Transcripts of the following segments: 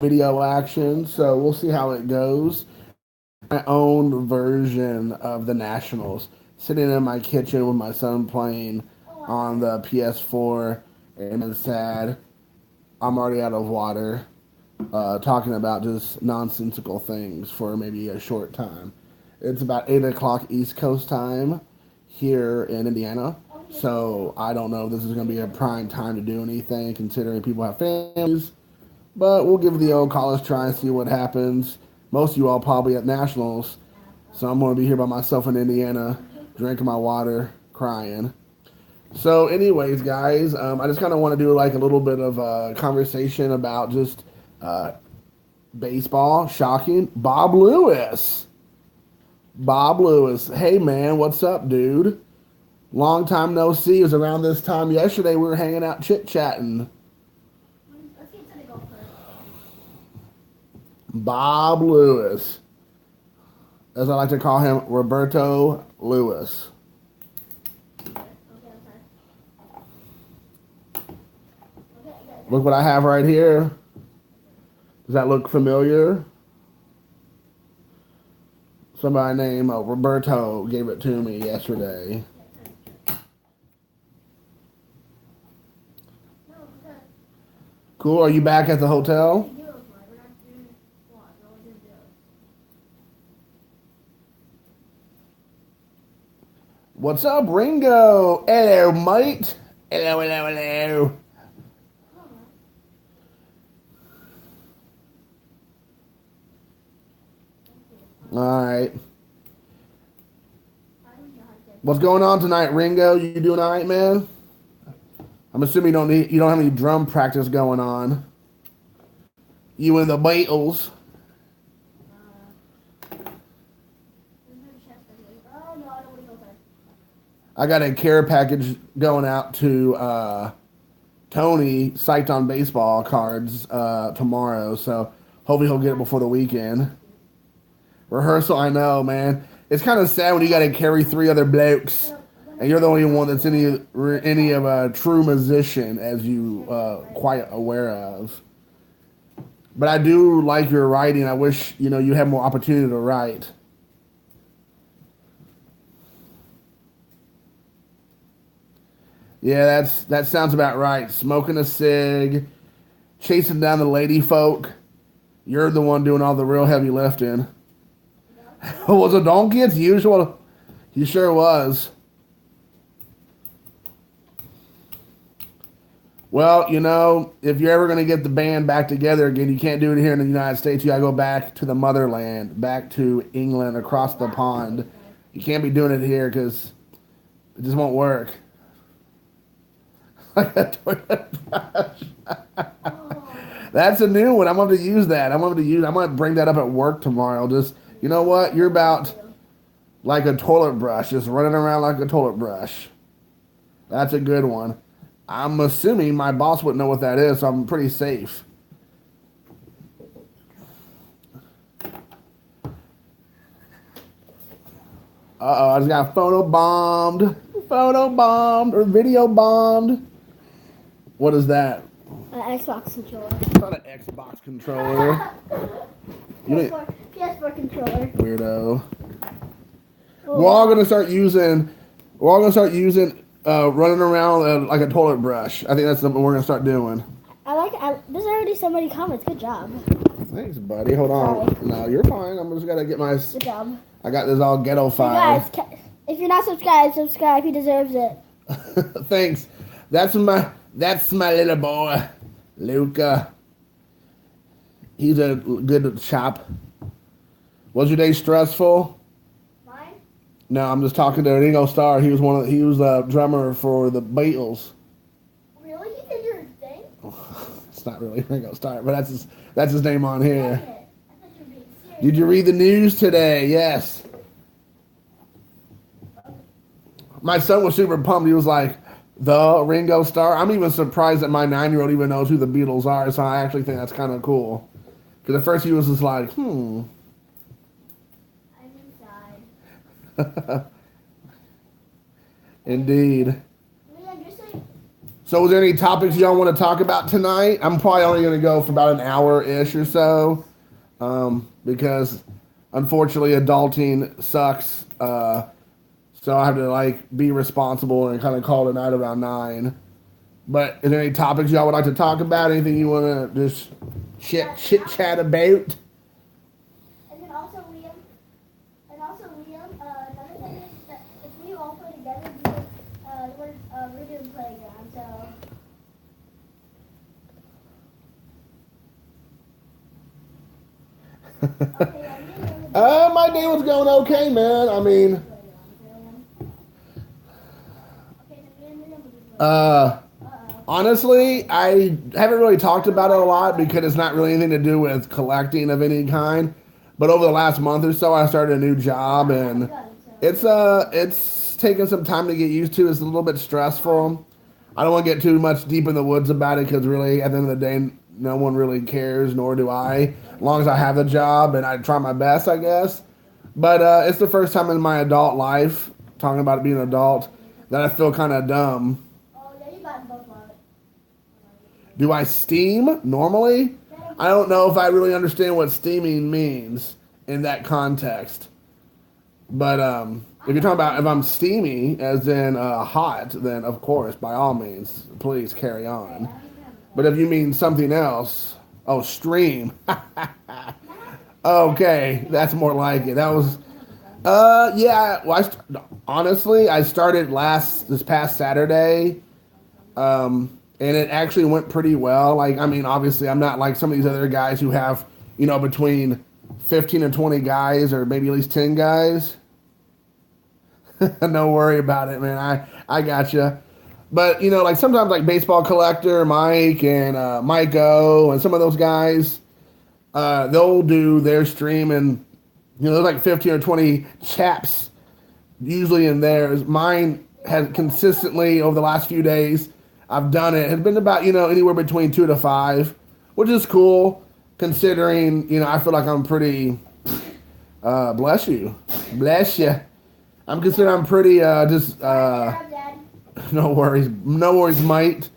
video action, so we'll see how it goes. My own version of the Nationals, sitting in my kitchen with my son playing on the PS4, and it's sad. I'm already out of water, talking about just nonsensical things for maybe a short time. It's about 8 o'clock East Coast time here in Indiana, so I don't know if this is going to be a prime time to do anything, considering people have families. But we'll give the old college try and see what happens. Most of you all probably at nationals, so I'm going to be here by myself in Indiana, drinking my water, crying. So, anyways, guys, I just kind of want to do like a little bit of a conversation about just uh, baseball. Shocking, Bob Lewis. Bob Lewis. Hey, man, what's up, dude? Long time no see. It was around this time yesterday. We were hanging out, chit chatting. Bob Lewis, as I like to call him, Roberto Lewis. Look what I have right here. Does that look familiar? Somebody named Roberto gave it to me yesterday. Cool. Are you back at the hotel? What's up, Ringo? Hello, mate. Hello, hello, hello. All right. What's going on tonight, Ringo? You doing all right, man? I'm assuming you don't have any drum practice going on. You and the Beatles. I got a care package going out to Tony, psyched on baseball cards tomorrow. So hopefully he'll get it before the weekend. Rehearsal, I know, man. It's kind of sad when you got to carry three other blokes, and you're the only one that's any of a true musician, as you quite aware of. But I do like your writing. I wish you had more opportunity to write. Yeah, that sounds about right. Smoking a cig, chasing down the lady folk. You're the one doing all the real heavy lifting. Was a donkey its usual? He sure was. Well, if you're ever going to get the band back together again, you can't do it here in the United States. You got to go back to the motherland, back to England, across the pond. You can't be doing it here because it just won't work. That's a new one. I'm going to use that. I'm going to bring that up at work tomorrow. Just, you know what? You're about like a toilet brush, just running around like a toilet brush. That's a good one. I'm assuming my boss wouldn't know what that is, so I'm pretty safe. Uh-oh, I just got photo bombed, or video bombed. What is that? An Xbox controller. It's not an Xbox controller. PS4 controller. Weirdo. We're all gonna start using. Running around like a toilet brush. I think that's something we're gonna start doing. There's already so many comments. Good job. Thanks, buddy. Hold on. Sorry. No, you're fine. I'm just gonna get my. Good job. I got this all ghetto-fied. Hey guys, if you're not subscribed, subscribe. He deserves it. Thanks. That's my little boy, Luca. He's a good chap. Was your day stressful? Mine? No, I'm just talking to Ringo Starr. He was a drummer for the Beatles. Really? He did your thing? It's not really Ringo Starr, but that's his name on here. I thought you were being serious. Did you read the news today? Yes. My son was super pumped. He was like, the Ringo Starr. I'm even surprised that my 9-year-old even knows who the Beatles are, so I actually think that's kind of cool. Because at first he was just like, I'm inside. Indeed. Yeah, you're saying So, is there any topics y'all want to talk about tonight? I'm probably only going to go for about an hour-ish or so, because unfortunately, adulting sucks. So I have to like be responsible and kind of call it a night around 9. But is there any topics y'all would like to talk about? Anything you want to just chit chat about? And then also Liam, another thing is that if we all play together, we're doing playground, so. My day was going okay, man. I mean, honestly, I haven't really talked about it a lot because it's not really anything to do with collecting of any kind. But over the last month or so, I started a new job, and it's taken some time to get used to. It's a little bit stressful. I don't want to get too much deep in the woods about it because really, at the end of the day, no one really cares, nor do I. As long as I have the job and I try my best, I guess. But it's the first time in my adult life, talking about being an adult, that I feel kind of dumb. Oh, yeah, you got both of it. Do I steam normally? I don't know if I really understand what steaming means in that context. But if you're talking about if I'm steamy, as in hot, then of course, by all means, please carry on. But if you mean something else, oh, stream. Okay, that's more like it. That was, yeah. Well, honestly, I started this past Saturday, and it actually went pretty well. Like, I mean, obviously, I'm not like some of these other guys who have, between 15 and 20 guys, or maybe at least 10 guys. No worry about it, man. I gotcha. But, like sometimes like Baseball Collector, Mike and Mike O and some of those guys, they'll do their stream and, there's like 15 or 20 chaps usually in theirs. Mine has consistently over the last few days, I've done it. It's been about, anywhere between 2 to 5, which is cool considering, I feel like I'm pretty, bless you. I'm considering I'm pretty, no worries, mate.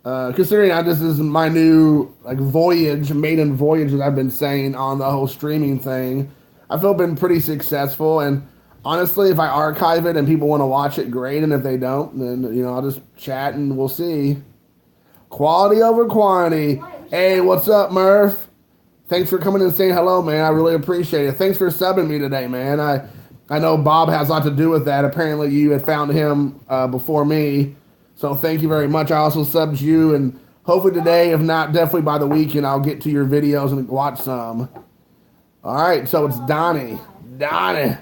Considering this is my new maiden voyage that I've been saying on the whole streaming thing, I feel been pretty successful. And honestly, if I archive it and people want to watch it, great. And if they don't, then I'll just chat and we'll see. Quality over quantity. Hey, what's up, Murph? Thanks for coming and saying hello, man. I really appreciate it. Thanks for subbing me today, man. I know Bob has a lot to do with that. Apparently, you had found him before me. So thank you very much. I also subbed you, and hopefully today, if not, definitely by the weekend, I'll get to your videos and watch some. All right, so it's Donnie. Donnie.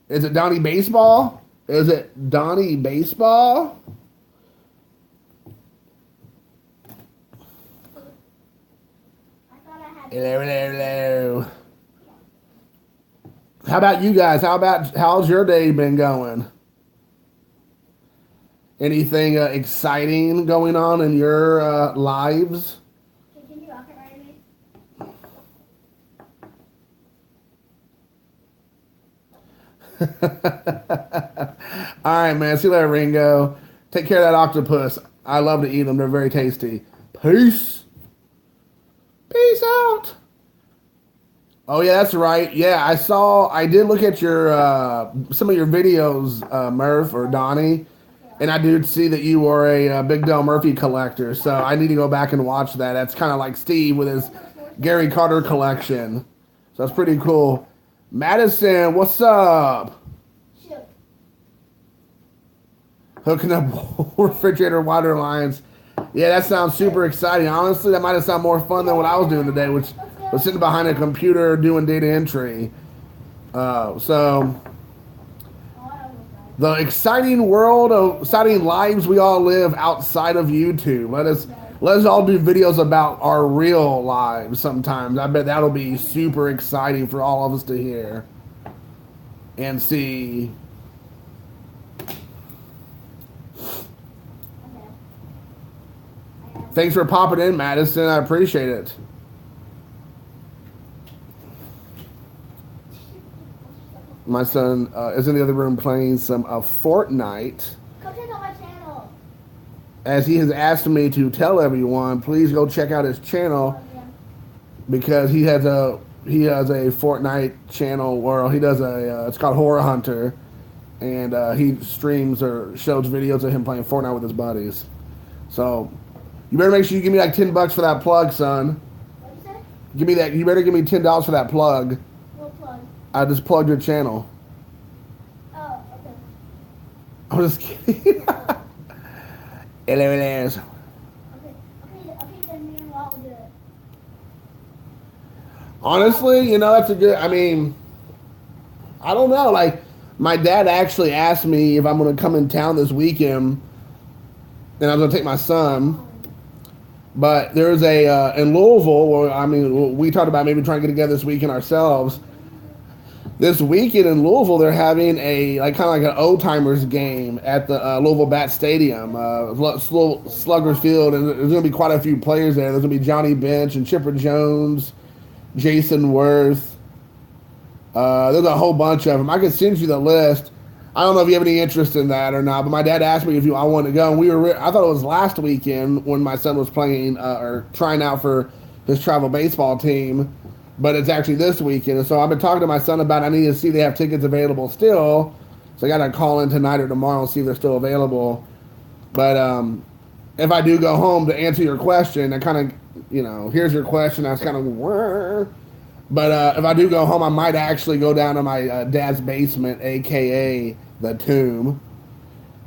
Is it Donnie Baseball? Is it Donnie Baseball? Hello. How about you guys? How's your day been going? Anything exciting going on in your lives? Can you rocket ride me? All right, man. See you later, Ringo. Take care of that octopus. I love to eat them. They're very tasty. Peace. Peace out. Oh yeah, that's right. Yeah, I did look at your some of your videos, Murph or Donnie, and I did see that you were a Big Del Murphy collector. So I need to go back and watch that. That's kind of like Steve with his Gary Carter collection. So that's pretty cool. Madison, what's up? Shoot. Hooking up refrigerator water lines. Yeah, that sounds super exciting. Honestly, that might have sounded more fun than what I was doing today, which was sitting behind a computer doing data entry. So the exciting lives we all live outside of YouTube. Let us all do videos about our real lives sometimes. I bet that'll be super exciting for all of us to hear and see. Thanks for popping in, Madison. I appreciate it. My son is in the other room playing some Fortnite. Come check out my channel. as he has asked me to tell everyone, please go check out his channel because he has a Fortnite channel where he does it's called Horror Hunter, and he streams or shows videos of him playing Fortnite with his buddies. So you better make sure you give me like $10 for that plug, son. What you say? Give me that. You better give me $10 for that plug. What plug? I just plugged your channel. Oh, okay. I'm just kidding. Hello, hello. Okay, then me and Walt will do it. Honestly, you know, that's a good. I mean, I don't know. Like, my dad actually asked me if I'm going to come in town this weekend, and I was going to take my son. But there's a in Louisville. Where, I mean, we talked about maybe trying to get together this weekend ourselves. This weekend in Louisville, they're having a kind of like an old timers game at the Louisville Bat Stadium, Sluggers Field, and there's going to be quite a few players there. There's going to be Johnny Bench and Chipper Jones, Jason Worth. There's a whole bunch of them. I can send you the list. I don't know if you have any interest in that or not, but my dad asked me if I wanted to go, and I thought it was last weekend when my son was playing or trying out for his travel baseball team, but it's actually this weekend. And so I've been talking to my son about it. I need to see if they have tickets available still, so I got to call in tonight or tomorrow and see if they're still available. But if I do go home, to answer your question, I kind of, you know, here's your question. I was kind of, but if I do go home, I might actually go down to my dad's basement, a.k.a. the tomb,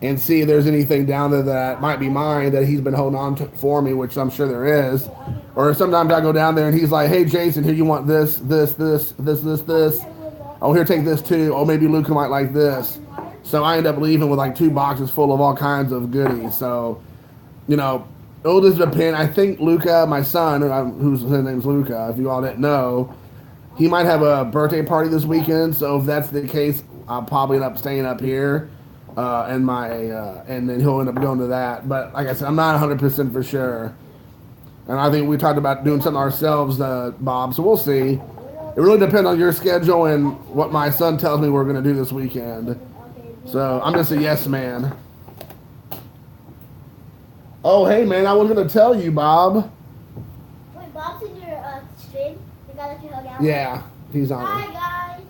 and see if there's anything down there that might be mine that he's been holding on to for me, which I'm sure there is. Or sometimes I go down there and he's like, hey, Jason, here, you want this. Oh, here, take this too. Oh, maybe Luca might like this. So I end up leaving with like 2 boxes full of all kinds of goodies. So, you know, it'll just depend. I think Luca, my son, his name's Luca, if you all didn't know, he might have a birthday party this weekend. So if that's the case, I'll probably end up staying up here. And then he'll end up going to that. But like I said, I'm not 100% for sure. And I think we talked about doing something ourselves, Bob. So we'll see. It really depends on your schedule and what my son tells me we're going to do this weekend. So I'm just a yes man. Oh, hey, man, I was going to tell you, Bob. Wait, Bob's in your stream? The guy that you hung out with? Yeah, he's on Hi, it. guys.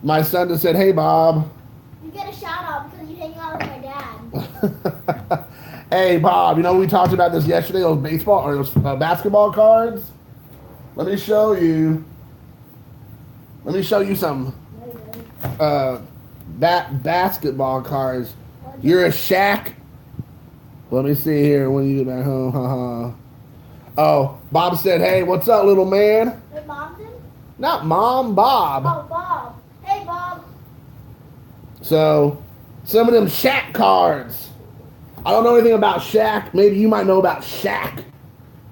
My son just said, hey, Bob. You get a shout out because you hang out with my dad. Hey, Bob, you know, we talked about this yesterday, those basketball cards. Let me show you. Let me show you some basketball cards. You're a Shaq. Let me see here when you get back home. Oh, Bob said, hey, what's up, little man? Wait, Mom's in? Not Mom, Bob. Oh, Bob. Hey, Bob. So, some of them Shaq cards. I don't know anything about Shaq. Maybe you might know about Shaq.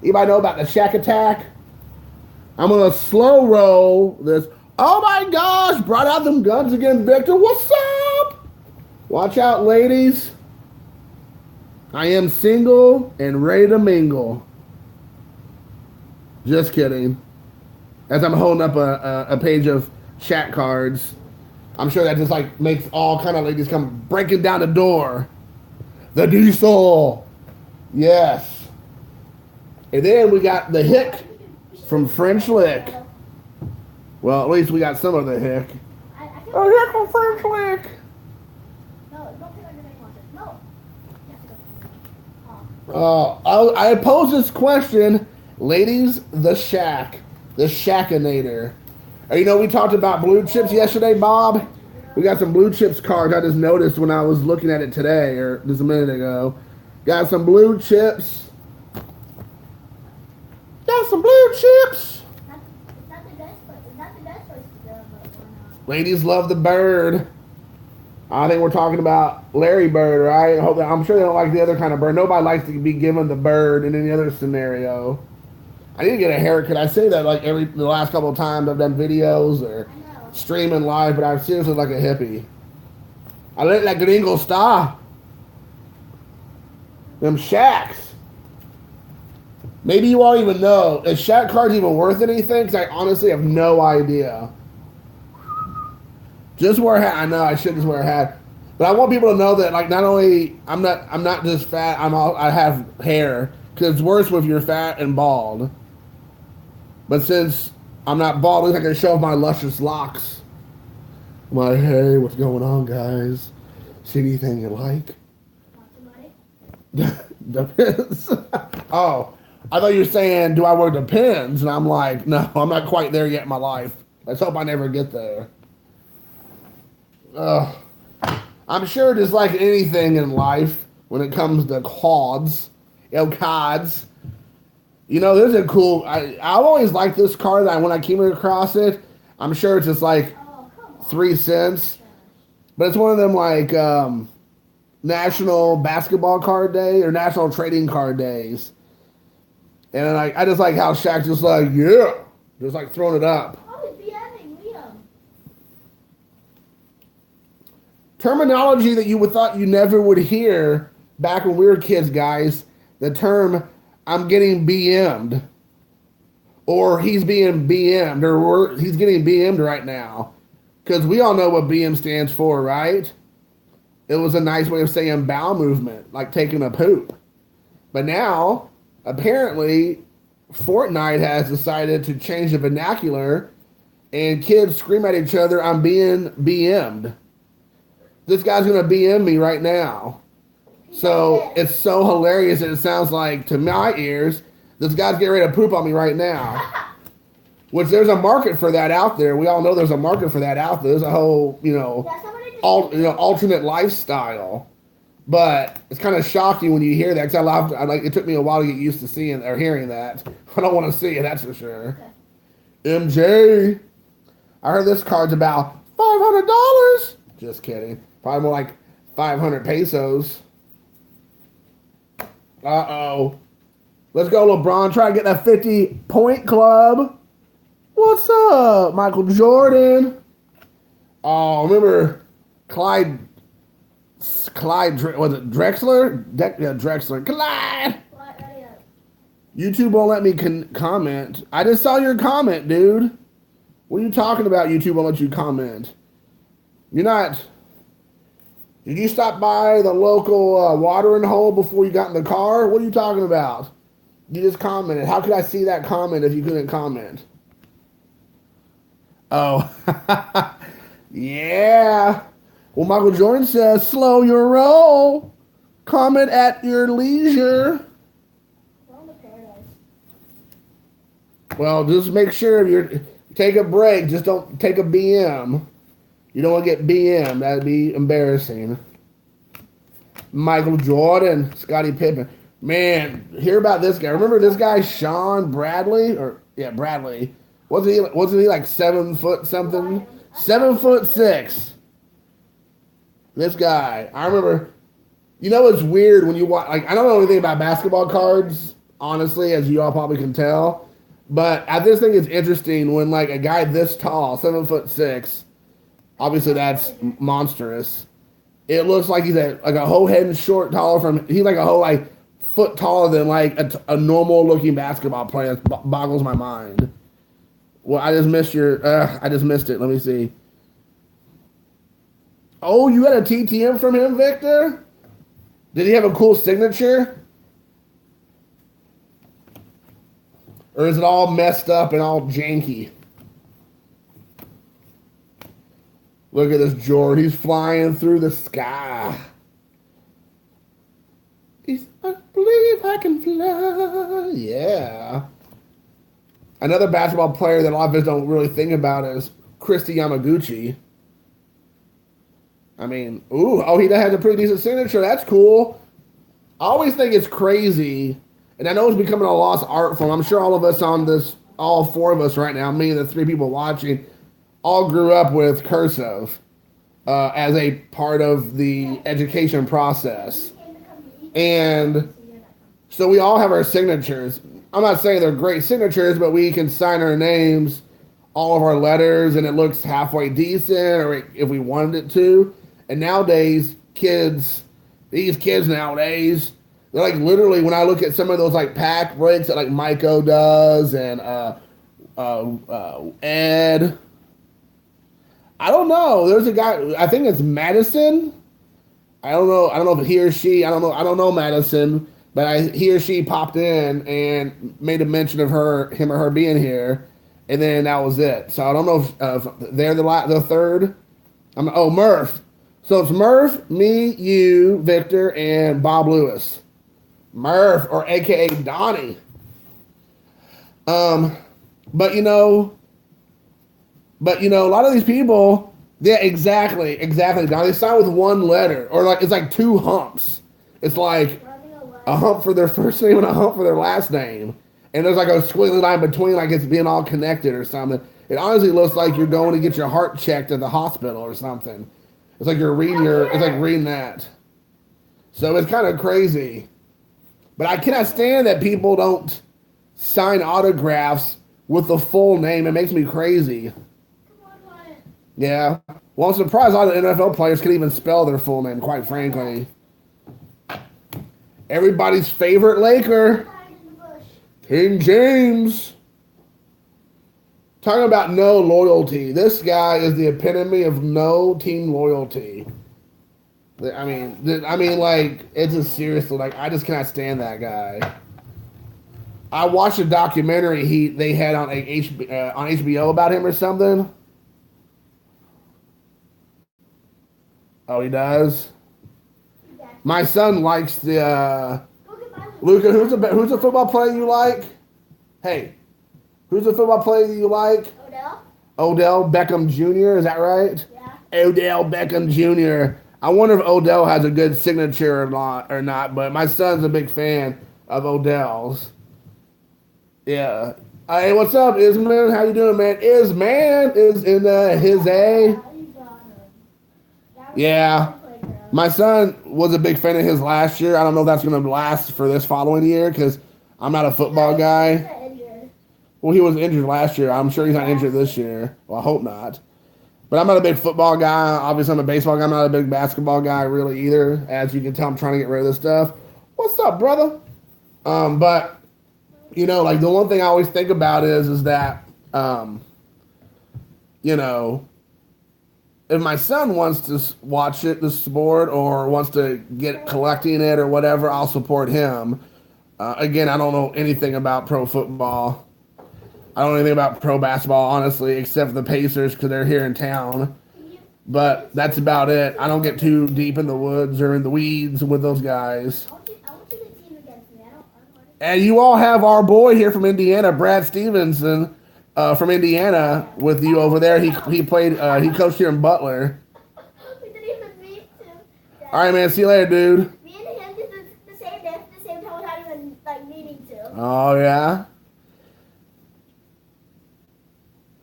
You might know about the Shaq attack. I'm going to slow roll this. Oh my gosh, brought out them guns again, Victor. What's up? Watch out, ladies. I am single and ready to mingle. Just kidding. As I'm holding up a page of Shaq cards. I'm sure that just like makes all kind of ladies come breaking down the door. The Diesel. Yes. And then we got the Hick from French Lick. Well, at least we got some of the Hick. The Hick from French Lick. No, don't pick on your name on it. No. You have to go. I posed this question. Ladies, the Shackinator. You know, we talked about blue chips yesterday, Bob. We got some blue chips cards I just noticed when I was looking at it today, or just a minute ago. Got some blue chips. Got some blue chips. It's not the best place. It's not the best place to go, but why not? Ladies love the bird. I think we're talking about Larry Bird, right? I'm sure they don't like the other kind of bird. Nobody likes to be given the bird in any other scenario. I need to get a haircut. I say that like the last couple of times I've done videos or streaming live, but I seriously look like a hippie. I look like Gringo Star. Them Shacks. Maybe you all even know. Is Shaq cards even worth anything? Because I honestly have no idea. Just wear a hat. I know I should just wear a hat. But I want people to know that like not only I'm not just fat. I have hair because it's worse if you're fat and bald. But since I'm not bald, at least I can show off my luscious locks. I'm like, hey, what's going on, guys? See anything you like? Depends. Oh, I thought you were saying, do I wear Depends? And I'm like, no, I'm not quite there yet in my life. Let's hope I never get there. I'm sure just like anything in life, when it comes to quads, CODs, there's a cool. I've always liked this card. That when I came across it, I'm sure it's just like 3 cents, but it's one of them like National Basketball Card Day or National Trading Card Days, and I just like how Shaq's just like just like throwing it up. Terminology that you would thought you never would hear back when we were kids, guys. The term "I'm getting BM'd," or "he's being BM'd," or "he's getting BM'd right now," because we all know what BM stands for, right? It was a nice way of saying bowel movement, like taking a poop. But now, apparently, Fortnite has decided to change the vernacular, and kids scream at each other, "I'm being BM'd." This guy's gonna BM me right now. So it's so hilarious that it sounds like, to my ears, this guy's getting ready to poop on me right now. Which there's a market for that out there. We all know there's a market for that out there. There's a whole, alternate lifestyle. But it's kind of shocking when you hear that. Because it took me a while to get used to seeing or hearing that. I don't want to see it, that's for sure. MJ, I heard this card's about $500. Just kidding. Probably more like 500 pesos. Uh-oh. Let's go, LeBron. Try to get that 50-point club. What's up, Michael Jordan? Oh, remember Clyde, was it Drexler? Drexler. Clyde! YouTube won't let me comment. I just saw your comment, dude. What are you talking about? YouTube won't let you comment. You're not... Did you stop by the local watering hole before you got in the car? What are you talking about? You just commented. How could I see that comment if you couldn't comment? Oh. Yeah. Well, Michael Jordan says, slow your roll. Comment at your leisure. Well, just make sure if you're... Take a break. Just don't take a BM. You don't want to get BM. That'd be embarrassing. Michael Jordan, Scottie Pippen. Man, hear about this guy. Remember this guy, Sean Bradley? Bradley. Wasn't he like 7 foot something? 7'6". This guy. I remember, it's weird when you watch, like, I don't know anything about basketball cards, honestly, as you all probably can tell. But I just think it's interesting when, like, a guy this tall, 7'6", obviously that's monstrous. It looks like he's like a whole head and short taller he's like a whole like foot taller than like a normal looking basketball player. It boggles my mind. Well, I just missed it. Let me see. Oh, you got a TTM from him, Victor? Did he have a cool signature? Or is it all messed up and all janky? Look at this Jordan. He's flying through the sky. I believe I can fly. Yeah. Another basketball player that a lot of us don't really think about is Christy Yamaguchi. I mean, he has a pretty decent signature. That's cool. I always think it's crazy, and I know it's becoming a lost art form. I'm sure all of us on this, all 4 of us right now, me and the 3 people watching, all grew up with cursive as a part of the education process. And so we all have our signatures. I'm not saying they're great signatures, but we can sign our names, all of our letters, and it looks halfway decent, or if we wanted it to. And nowadays, these kids nowadays, they're like literally, when I look at some of those like pack breaks that like Maiko does and Ed, I don't know. There's a guy, I think it's Madison. I don't know if he or she. I don't know Madison, but he or she popped in and made a mention of him or her being here, and then that was it. So I don't know if they're the third. Oh, Murph. So it's Murph, me, you, Victor, and Bob Lewis. Murph, or AKA Donnie. But a lot of these people, yeah, exactly. Now they sign with one letter, or like it's like two humps. It's like a hump for their first name and a hump for their last name, and there's like a squiggly line between, like it's being all connected or something. It honestly looks like you're going to get your heart checked at the hospital or something. It's like it's like reading that. So it's kind of crazy, but I cannot stand that people don't sign autographs with the full name. It makes me crazy. Yeah. Well, I'm surprised a lot of NFL players can even spell their full name, quite frankly. Everybody's favorite Laker, King James. Talking about no loyalty. This guy is the epitome of no team loyalty. I mean, like, it's a seriously, like, I just cannot stand that guy. I watched a documentary they had on HBO about him or something. Oh, he does? My son likes the Luca. Who's a football player you like? Hey, who's a football player you like? Odell Beckham Jr. Is that right? Yeah. Odell Beckham Jr. I wonder if Odell has a good signature or not. But my son's a big fan of Odell's. Yeah. Hey, what's up, Isman? How you doing, man? Isman is in his A. Yeah. My son was a big fan of his last year. I don't know if that's going to last for this following year because I'm not a football guy. Well, he was injured last year. I'm sure he's not injured this year. Well, I hope not. But I'm not a big football guy. Obviously, I'm a baseball guy. I'm not a big basketball guy really either. As you can tell, I'm trying to get rid of this stuff. What's up, brother? But, like the one thing I always think about is that, if my son wants to watch the sport or wants to get collecting it or whatever, I'll support him. Again, I don't know anything about pro football. I don't know anything about pro basketball, honestly, except for the Pacers because they're here in town. But that's about it. I don't get too deep in the woods or in the weeds with those guys. And you all have our boy here from Indiana, Brad Stevenson. From Indiana with you over there. He coached here in Butler. We didn't even meet him. All right, man. See you later, dude. Me and him did the same day at the same time without even meeting to. Oh yeah.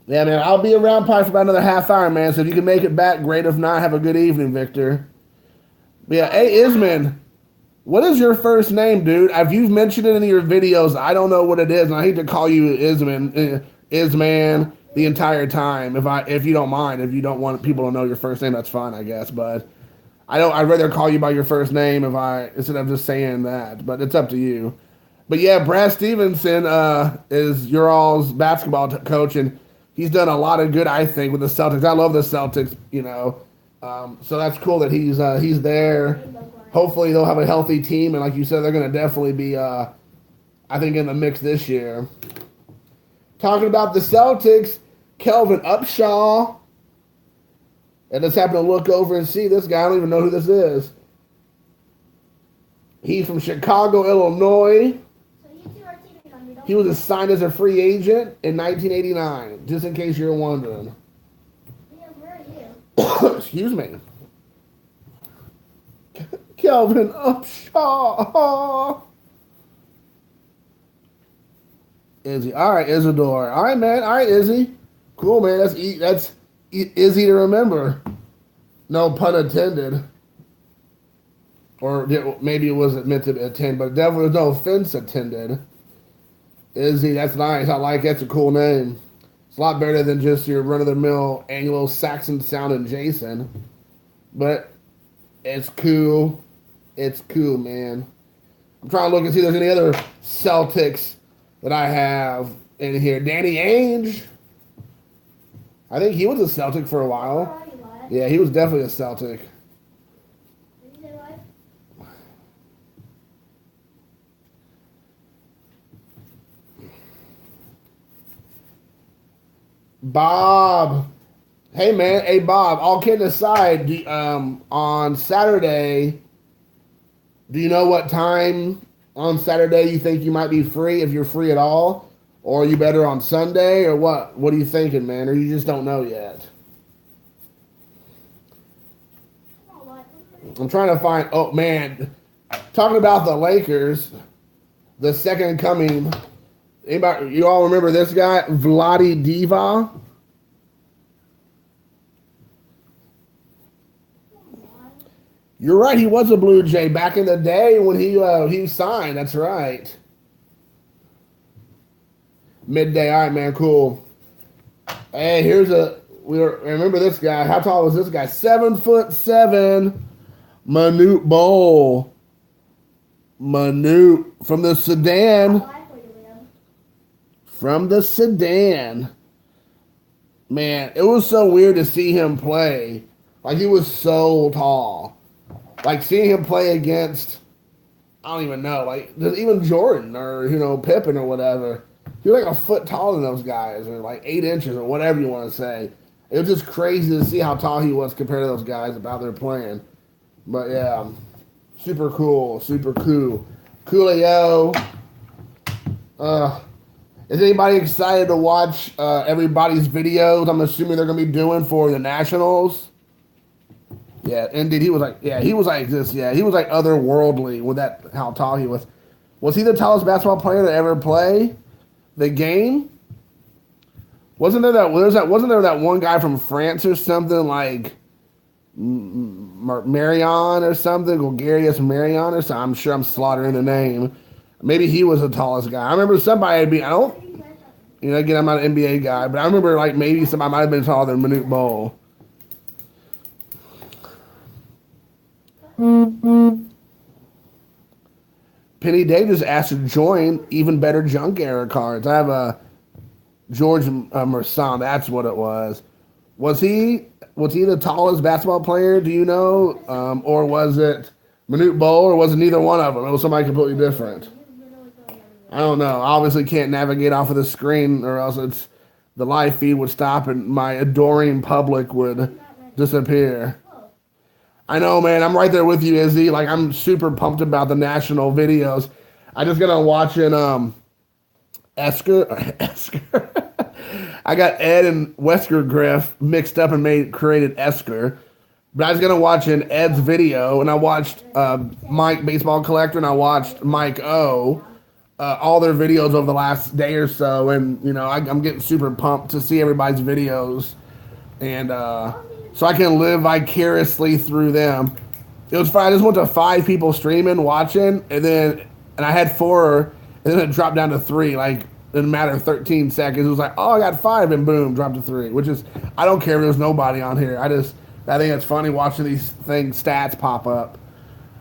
Yeah, man. I'll be around probably for about another half hour, man. So if you can make it back, great. If not, have a good evening, Victor. But yeah, hey, Isman. What is your first name, dude? If you've mentioned it in your videos, I don't know what it is, and I hate to call you Isman. Isman the entire time. If you don't mind, if you don't want people to know your first name, that's fine, I guess. But I'd rather call you by your first name instead of just saying that. But it's up to you. But yeah, Brad Stevenson is your all's basketball coach, and he's done a lot of good, I think, with the Celtics. I love the Celtics, so that's cool that he's there. Hopefully they'll have a healthy team, and like you said, they're going to definitely be, I think, in the mix this year. Talking about the Celtics, Kelvin Upshaw. And just happened to look over and see this guy. I don't even know who this is. He's from Chicago, Illinois. He was signed as a free agent in 1989, just in case you're wondering. Yeah, where are you? Excuse me. Kelvin Upshaw. Izzy. All right, Isidore. All right, man. All right, Izzy. Cool, man. That's Izzy to remember. No pun intended. Or maybe it wasn't meant to attend, but definitely was no offense intended. Izzy, that's nice. I like it. That's a cool name. It's a lot better than just your run-of-the-mill Anglo-Saxon sounding Jason. But it's cool. It's cool, man. I'm trying to look and see if there's any other Celtics that I have in here. Danny Ainge. I think he was a Celtic for a while. Yeah, he was definitely a Celtic. Bob. Hey man, hey Bob. All kidding aside, on Saturday, do you know what time on Saturday you think you might be free, if you're free at all, or are you better on Sunday, or what? What are you thinking, man? Or you just don't know yet? I'm trying to find. Oh man, talking about the Lakers, the second coming. Anybody, you all remember this guy, Vlade Diva? You're right. He was a Blue Jay back in the day when he signed. That's right. Midday. All right, man. Cool. Hey, remember this guy. How tall was this guy? 7'7". Manute Bol. Manute from the Sudan. From the Sudan. Man, it was so weird to see him play. Like, he was so tall. Like, seeing him play against, I don't even know, like, even Jordan or, Pippen or whatever. He was like a foot taller than those guys, or like 8 inches or whatever you want to say. It was just crazy to see how tall he was compared to those guys about their playing. But yeah, super cool, super cool. Coolio. Is anybody excited to watch everybody's videos? I'm assuming they're going to be doing for the Nationals. Yeah, indeed. He was like this. Yeah, he was like otherworldly with how tall he was. Was he the tallest basketball player to ever play the game? Wasn't there that one guy from France or something, like Marion or something, Gregarious Marion or something? I'm sure I'm slaughtering the name. Maybe he was the tallest guy. I remember somebody again, I'm not an NBA guy, but I remember like maybe somebody might have been taller than Manute Bol. Penny Davis asked to join Even Better Junk Era cards. I have a George Merson. That's what it was. Was he the tallest basketball player? Do you know, or was it Manute Bol, or was it neither one of them? It was somebody completely different. I don't know. I obviously can't navigate off of the screen, or else the live feed would stop and my adoring public would disappear. I know, man. I'm right there with you, Izzy. Like, I'm super pumped about the national videos. I just got watching Esker. I got Ed and Wesker Griff mixed up and created Esker. But I was gonna watch Ed's video, and I watched Mike Baseball Collector, and I watched Mike O. All their videos over the last day or so, and I'm getting super pumped to see everybody's videos, and so I can live vicariously through them. It was fine. I just went to 5 people streaming, watching, and I had 4, and then it dropped down to 3, like in a matter of 13 seconds. It was like, oh, I got 5, and boom, dropped to 3. Which is, I don't care if there's nobody on here. I think it's funny watching these stats pop up.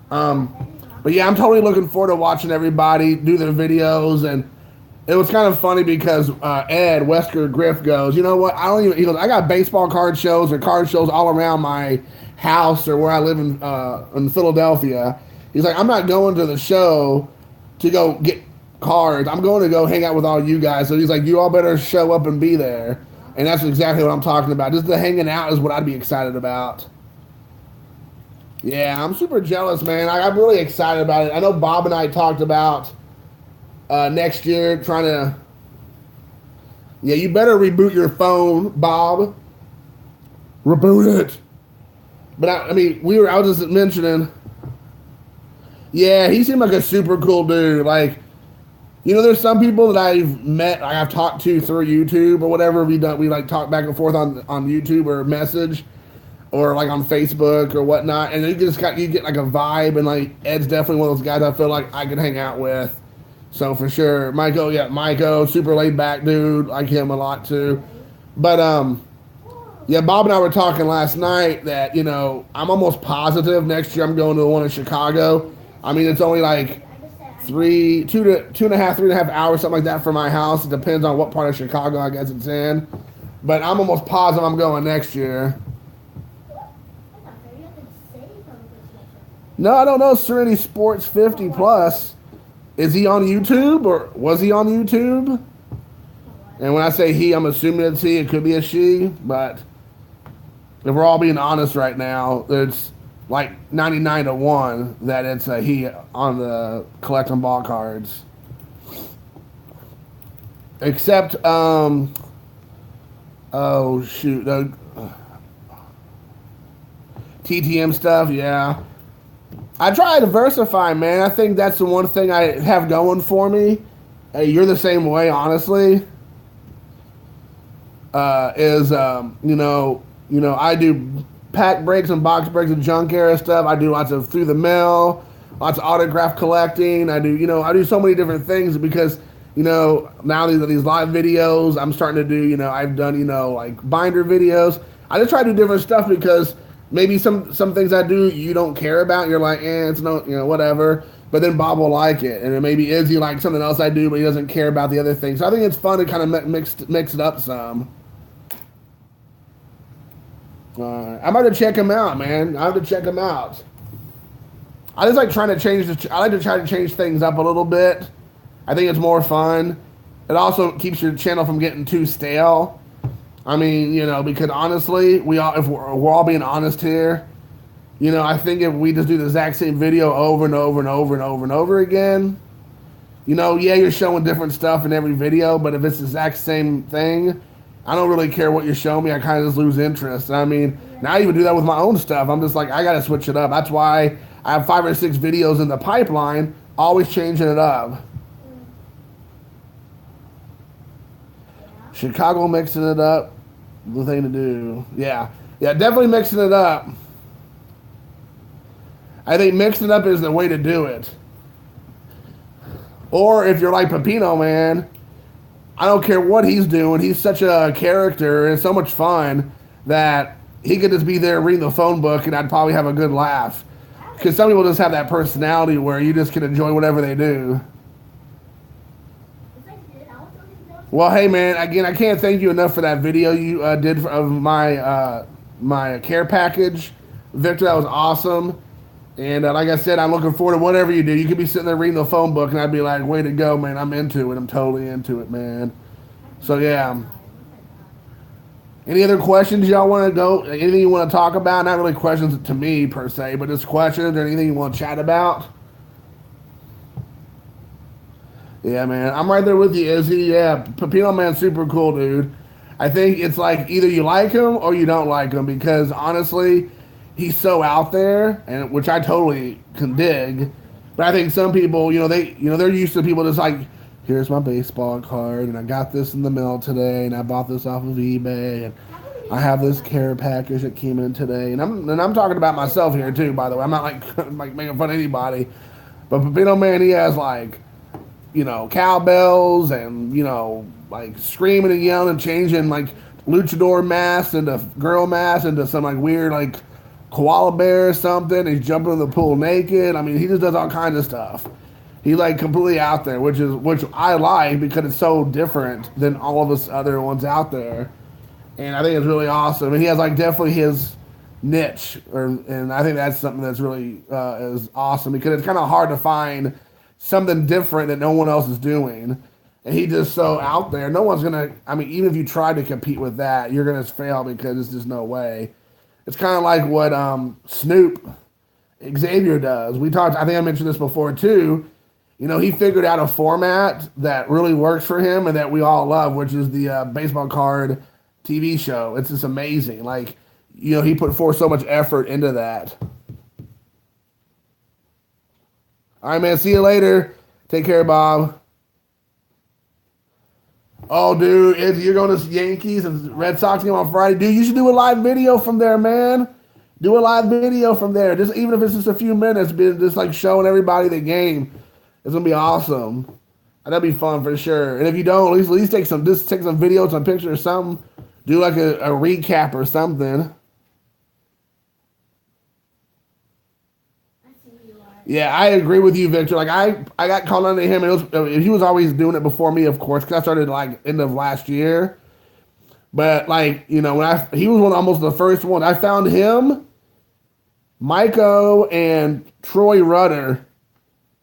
But yeah, I'm totally looking forward to watching everybody do their videos, and it was kind of funny because Ed Wesker Griff goes, you know what? He goes, I got baseball card shows or card shows all around my house or where I live in Philadelphia. He's like, I'm not going to the show to go get cards. I'm going to go hang out with all you guys. So he's like, you all better show up and be there. And that's exactly what I'm talking about. Just the hanging out is what I'd be excited about. Yeah, I'm super jealous, man. I'm really excited about it. I know Bob and I talked about next year trying to... Yeah, you better reboot your phone, Bob. Reboot it. But I was just mentioning... Yeah, he seemed like a super cool dude. Like, there's some people that I've met, I've talked to through YouTube or whatever. We like talk back and forth on YouTube or message or like on Facebook or whatnot. And you get like a vibe, and like Ed's definitely one of those guys I feel like I could hang out with. So for sure, Michael, super laid back dude, like him a lot too. But yeah, Bob and I were talking last night that I'm almost positive next year I'm going to the one in Chicago. I mean, it's only like 3.5 hours, something like that from my house. It depends on what part of Chicago I guess it's in. But I'm almost positive I'm going next year. No, I don't know. Serenity Sports 50 Plus. Is he on YouTube, or was he on YouTube? And when I say he, I'm assuming it's he. It could be a she, but if we're all being honest right now, it's like 99 to 1 that it's a he on the collecting ball cards. Except, oh shoot, the TTM stuff, yeah. I try to diversify, man. I think that's the one thing I have going for me. Hey, you're the same way, honestly. I do pack breaks and box breaks and junk era stuff. I do lots of through the mail, lots of autograph collecting. I do so many different things because, now these live videos, I'm starting to do, I've done, like binder videos. I just try to do different stuff because maybe some things I do you don't care about. You're like, it's no, whatever. But then Bob will like it, and then maybe Izzy likes something else I do, but he doesn't care about the other things. So I think it's fun to kind of mix it up some. I'm about to check him out, man. I have to check him out. I just like trying to I like to try to change things up a little bit. I think it's more fun. It also keeps your channel from getting too stale. I mean, because honestly, if we're all being honest here, I think if we just do the exact same video over and over and over and over and over again, yeah, you're showing different stuff in every video, but if it's the exact same thing, I don't really care what you show me. I kind of just lose interest. I mean, now I even do that with my own stuff. I'm just like, I got to switch it up. That's why I have 5 or 6 videos in the pipeline, always changing it up. Chicago mixing it up, the thing to do. Yeah, definitely mixing it up. I think mixing it up is the way to do it. Or if you're like Pepino, man, I don't care what he's doing. He's such a character and so much fun that he could just be there reading the phone book and I'd probably have a good laugh. Because some people just have that personality where you just can enjoy whatever they do. Well, hey, man, again, I can't thank you enough for that video you did of my care package. Victor, that was awesome. And like I said, I'm looking forward to whatever you do. You could be sitting there reading the phone book, and I'd be like, way to go, man. I'm into it. I'm totally into it, man. So, yeah. Any other questions y'all want to go? Anything you want to talk about? Not really questions to me, per se, but just questions or anything you want to chat about? Yeah, man. I'm right there with you, Izzy. Yeah, Pepino Man's super cool, dude. I think it's like either you like him or you don't like him because, honestly, he's so out there, and which I totally can dig. But I think some people, they're used to people just like, here's my baseball card, and I got this in the mail today, and I bought this off of eBay, and I have this care package that came in today, and I'm talking about myself here too, by the way. I'm not like making fun of anybody, but Pepino Man, he has like, cowbells and like screaming and yelling and changing like luchador masks into girl masks into some like weird like koala bear or something. He's jumping in the pool naked. I mean, he just does all kinds of stuff. He's like completely out there, which I like because it's so different than all of us other ones out there. And I think it's really awesome. And he has like definitely his niche, and I think that's something that's really is awesome because it's kind of hard to find something different that no one else is doing. And he just so out there. No one's gonna. I mean, even if you try to compete with that, you're gonna fail because there's just no way. It's kind of like what Snoop Xavier does. We talked. I think I mentioned this before too. He figured out a format that really works for him and that we all love, which is the baseball card TV show. It's just amazing. Like, he put forth so much effort into that. All right, man. See you later. Take care, Bob. Oh, dude, if you're going to Yankees and Red Sox game on Friday, dude, you should do a live video from there, man. Do a live video from there. Just even if it's just a few minutes, just like showing everybody the game. It's gonna be awesome. That'd be fun for sure. And if you don't, at least take some video, some pictures or something. Do like a recap or something. Yeah, I agree with you, Victor. Like I got called under him, and he was always doing it before me, of course, because I started like end of last year. But like he was almost the first one. I found him, Maiko, and Troy Rudder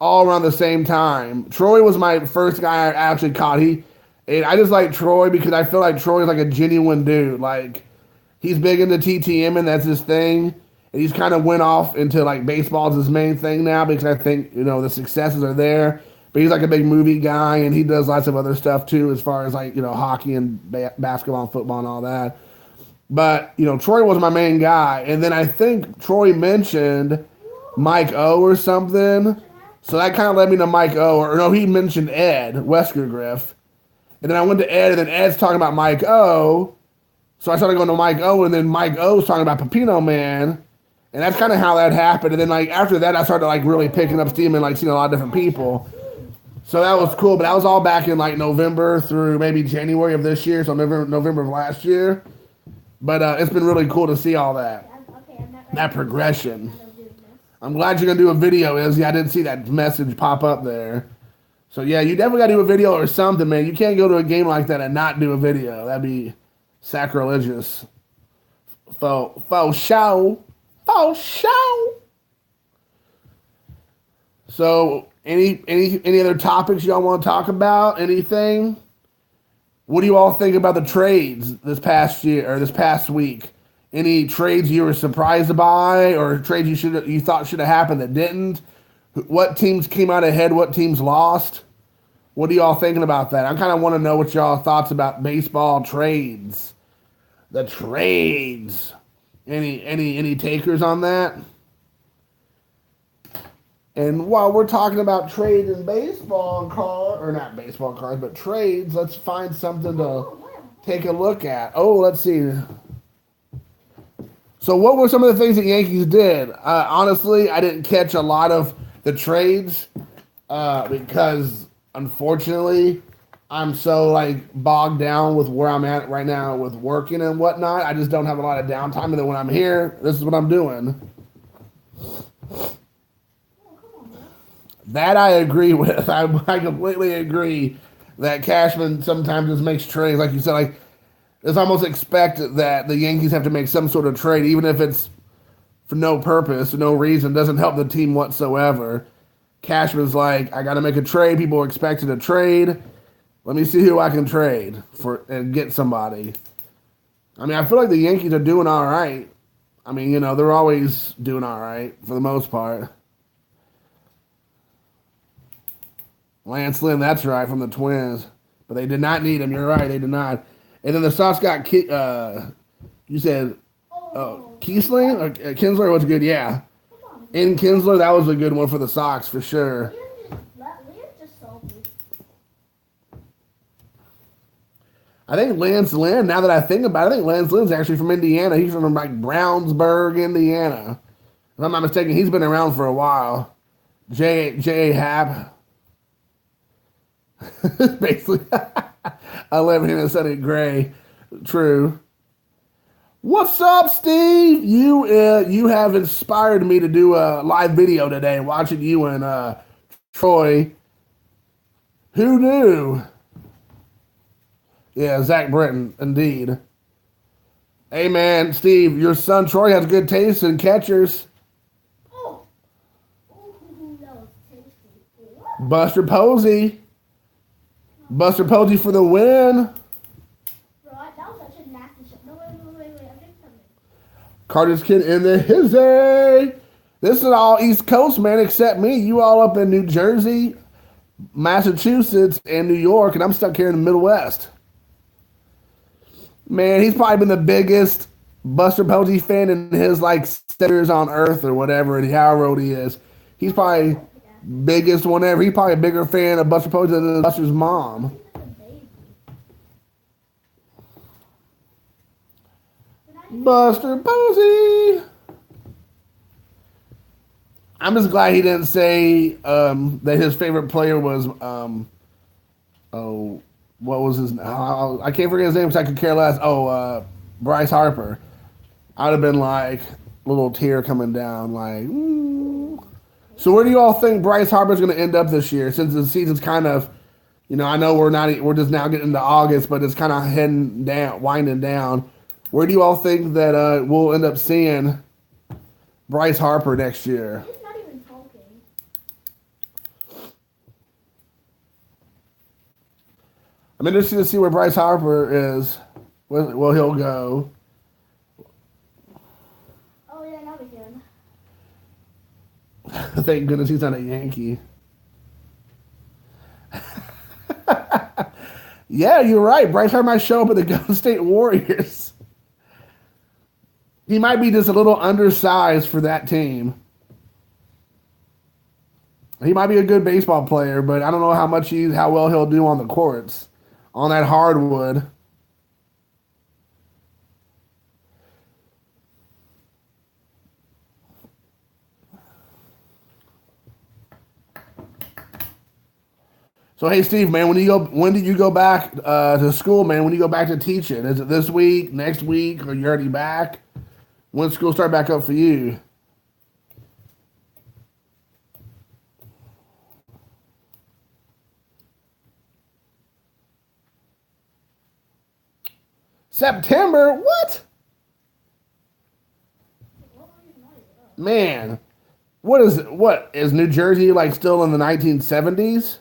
all around the same time. Troy was my first guy I actually caught. And I just like Troy because I feel like Troy is like a genuine dude. Like he's big into TTM and that's his thing. And he's kind of went off into like baseball is his main thing now because I think the successes are there. But he's like a big movie guy and he does lots of other stuff too as far as like hockey and basketball and football and all that. But Troy was my main guy, and then I think Troy mentioned Mike O or something. So that kind of led me to Mike O, or no, he mentioned Ed Wesker-Griff. And then I went to Ed, and then Ed's talking about Mike O. So I started going to Mike O, and then Mike O's talking about Pepino Man. And that's kind of how that happened. And then like after that, I started like really picking up steam and like seeing a lot of different people. So that was cool. But that was all back in like November through maybe January of this year. So November of last year. But it's been really cool to see all that. That progression. I'm glad you're going to do a video, Izzy. I didn't see that message pop up there. So, yeah, you definitely got to do a video or something, man. You can't go to a game like that and not do a video. That'd be sacrilegious. Faux show. Faux show. So, any other topics y'all want to talk about? Anything? What do you all think about the trades this past year or this past week? Any trades you were surprised by, or trades you thought should have happened that didn't? What teams came out ahead? What teams lost? What are y'all thinking about that? I kind of want to know what y'all thoughts about baseball trades. The trades. Any takers on that? And while we're talking about trades in baseball cards, or not baseball cards, but trades, let's find something to take a look at. Oh, let's see. So what were some of the things that Yankees did? Honestly, I didn't catch a lot of the trades because, unfortunately, I'm so like bogged down with where I'm at right now with working and whatnot. I just don't have a lot of downtime. And then when I'm here, this is what I'm doing. That I agree with. I completely agree that Cashman sometimes just makes trades. Like you said, like it's almost expected that the Yankees have to make some sort of trade, even if it's for no purpose, no reason, doesn't help the team whatsoever. Cashman's like, I got to make a trade. People are expecting a trade. Let me see who I can trade for and get somebody. I mean, I feel like the Yankees are doing all right. I mean, they're always doing all right for the most part. Lance Lynn, that's right, from the Twins. But they did not need him. You're right, they did not. And then the Sox got, you said, Kiesling? Or, Kinsler was good, yeah. In Kinsler, that was a good one for the Sox, for sure. I think Lance Lynn, now that I think about it, I think Lance Lynn's actually from Indiana. He's from like Brownsburg, Indiana. If I'm not mistaken, he's been around for a while. J.A. Happ. Basically, I live here in sunny gray. True. What's up, Steve? You have inspired me to do a live video today. Watching you and Troy. Who knew? Yeah, Zach Britton, indeed. Hey man, Steve, your son Troy has good taste in catchers. Oh, that was tasty. Buster Posey. Buster Posey for the win. Bro, that was such a nasty shot. No, wait. I'm getting something. Carter's kid in the hizzy. This is all East Coast, man, except me. You all up in New Jersey, Massachusetts, and New York, and I'm stuck here in the Midwest. Man, he's probably been the biggest Buster Posey fan in his like 7 years on Earth or whatever, and however old he is. He's probably biggest one ever. He's probably a bigger fan of Buster Posey than Buster's mom. Buster Posey. I'm just glad he didn't say that his favorite player was what was his? I can't forget his name because I could care less. Bryce Harper. I'd have been like a little tear coming down, like. So where do you all think Bryce Harper's going to end up this year? Since the season's kind of, I know we're just now getting into August, but it's kind of heading down, winding down. Where do you all think that we'll end up seeing Bryce Harper next year? He's not even talking. I'm interested to see where Bryce Harper is. Where he'll go. Oh yeah, now we can. Thank goodness he's not a Yankee. Yeah, you're right. Bryce Harper might show up at the Golden State Warriors. He might be just a little undersized for that team. He might be a good baseball player, but I don't know how well he'll do on the courts, on that hardwood. So hey, Steve, man, when do you go back to school, man? When do you go back to teaching? Is it this week, next week, or you already back? When school start back up for you? September? What? Man, what is New Jersey like still in the 1970s?